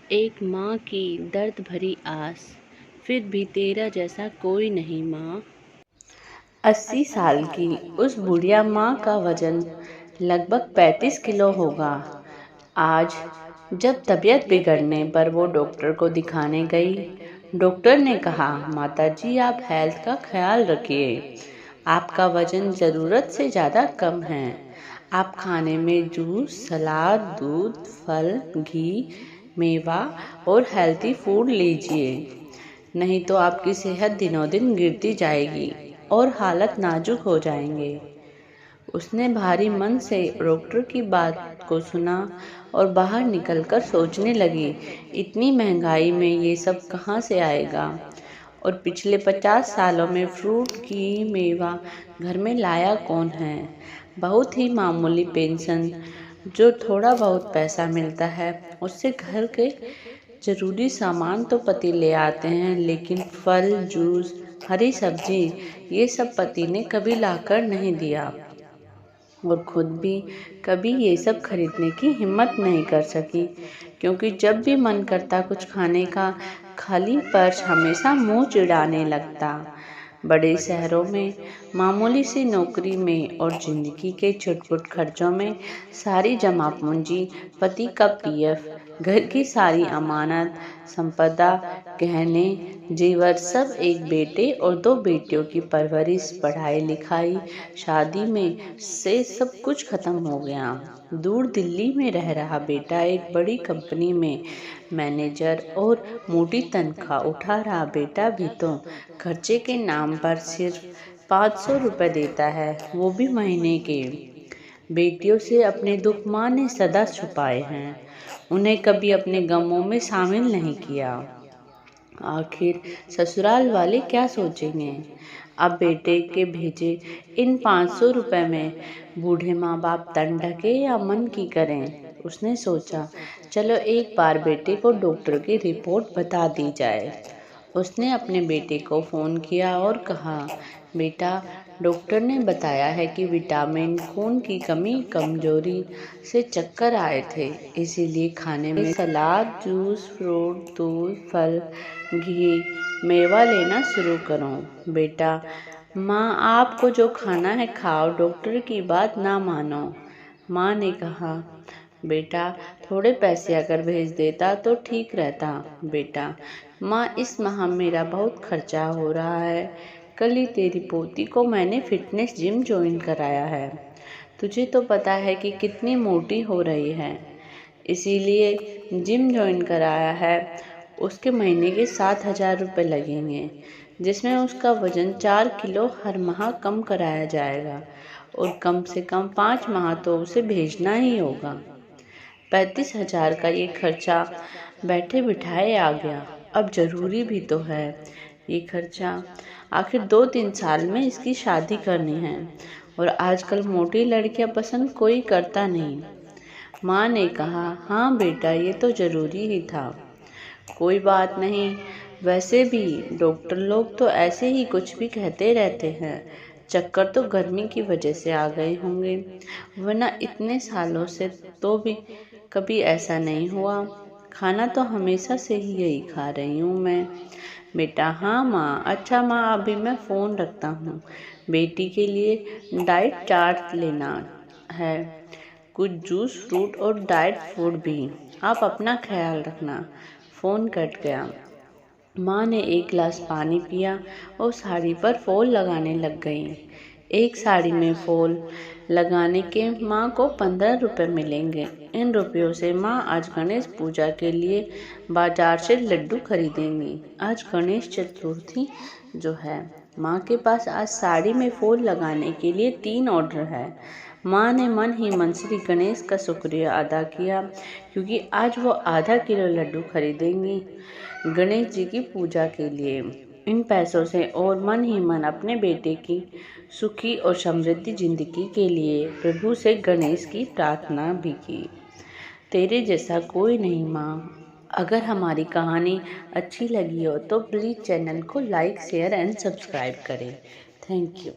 एक माँ की दर्द भरी आस, फिर भी तेरा जैसा कोई नहीं माँ। 80 साल की उस बुढ़िया माँ का वजन लगभग 35 किलो होगा। आज जब तबीयत बिगड़ने पर वो डॉक्टर को दिखाने गई, डॉक्टर ने कहा, माता जी आप हेल्थ का ख्याल रखिए, आपका वजन ज़रूरत से ज़्यादा कम है। आप खाने में जूस, सलाद, दूध, फल, घी, मेवा और हेल्थी फूड लीजिए, नहीं तो आपकी सेहत दिनों दिन गिरती जाएगी और हालत नाजुक हो जाएंगे। उसने भारी मन से डॉक्टर की बात को सुना और बाहर निकलकर सोचने लगी, इतनी महंगाई में ये सब कहाँ से आएगा, और पिछले 50 सालों में फ्रूट की मेवा घर में लाया कौन है। बहुत ही मामूली पेंशन, जो थोड़ा बहुत पैसा मिलता है उससे घर के जरूरी सामान तो पति ले आते हैं, लेकिन फल, जूस, हरी सब्जी ये सब पति ने कभी लाकर नहीं दिया और खुद भी कभी ये सब खरीदने की हिम्मत नहीं कर सकी, क्योंकि जब भी मन करता कुछ खाने का, खाली पर्स हमेशा मुंह चिढ़ाने लगता। बड़े शहरों में मामूली सी नौकरी में और जिंदगी के छुटपुट खर्चों में सारी जमा पूंजी, पति का पीएफ, घर की सारी अमानत, संपदा, गहने, जेवर सब एक बेटे और 2 बेटियों की परवरिश, पढ़ाई लिखाई, शादी में से सब कुछ खत्म हो गया। दूर दिल्ली में रह रहा बेटा एक बड़ी कंपनी में मैनेजर और मोटी तनख्वाह उठा रहा बेटा भी तो खर्चे के नाम पर सिर्फ 500 रुपये देता है, वो भी महीने के। बेटियों से अपने दुख माँ ने सदा छुपाए हैं, उन्हें कभी अपने गमों में शामिल नहीं किया। आखिर ससुराल वाले क्या सोचेंगे। अब बेटे के भेजे इन 500 रुपये में बूढ़े माँ बाप तन ढके या मन की करें। उसने सोचा, चलो एक बार बेटे को डॉक्टर की रिपोर्ट बता दी जाए। उसने अपने बेटे को फ़ोन किया और कहा, बेटा डॉक्टर ने बताया है कि विटामिन, खून की कमी, कमजोरी से चक्कर आए थे, इसीलिए खाने में सलाद, जूस, फ्रूट, दूध, फल, घी, मेवा लेना शुरू करो। बेटा, माँ आपको जो खाना है खाओ, डॉक्टर की बात ना मानो। माँ ने कहा, बेटा थोड़े पैसे अगर भेज देता तो ठीक रहता। बेटा, माँ इस माह मेरा बहुत खर्चा हो रहा है, कल ही तेरी पोती को मैंने फिटनेस जिम ज्वाइन कराया है, तुझे तो पता है कि कितनी मोटी हो रही है, इसीलिए जिम ज्वाइन कराया है। उसके महीने के 7,000 रुपये लगेंगे, जिसमें उसका वजन 4 किलो हर माह कम कराया जाएगा और कम से कम 5 माह तो उसे भेजना ही होगा। 35,000 का ये खर्चा बैठे बिठाए आ गया। अब जरूरी भी तो है ये खर्चा, आखिर 2-3 साल में इसकी शादी करनी है और आजकल मोटी लड़कियां पसंद कोई करता नहीं। माँ ने कहा, हाँ बेटा ये तो जरूरी ही था। कोई बात नहीं, वैसे भी डॉक्टर लोग तो ऐसे ही कुछ भी कहते रहते हैं, चक्कर तो गर्मी की वजह से आ गए होंगे, वरना इतने सालों से तो भी कभी ऐसा नहीं हुआ। खाना तो हमेशा से ही यही खा रही हूँ मैं। बेटा, हाँ माँ, अच्छा माँ अभी मैं फ़ोन रखता हूँ, बेटी के लिए डाइट चार्ट लेना है, कुछ जूस, फ्रूट और डाइट फूड भी, आप अपना ख्याल रखना। फ़ोन कट गया। माँ ने एक गिलास पानी पिया और साड़ी पर फॉल लगाने लग गई। एक साड़ी में फॉल लगाने के माँ को 15 रुपये मिलेंगे। इन रुपयों से माँ आज गणेश पूजा के लिए बाजार से लड्डू खरीदेंगी। आज गणेश चतुर्थी जो है, माँ के पास आज साड़ी में फॉल लगाने के लिए 3 ऑर्डर है। माँ ने मन ही मन श्री गणेश का शुक्रिया अदा किया, क्योंकि आज वो आधा किलो लड्डू खरीदेंगी गणेश जी की पूजा के लिए। इन पैसों से और मन ही मन अपने बेटे की सुखी और समृद्धि जिंदगी के लिए प्रभु से गणेश की प्रार्थना भी की। तेरे जैसा कोई नहीं माँ। अगर हमारी कहानी अच्छी लगी हो तो प्लीज़ चैनल को लाइक, शेयर एंड सब्सक्राइब करें। Thank you.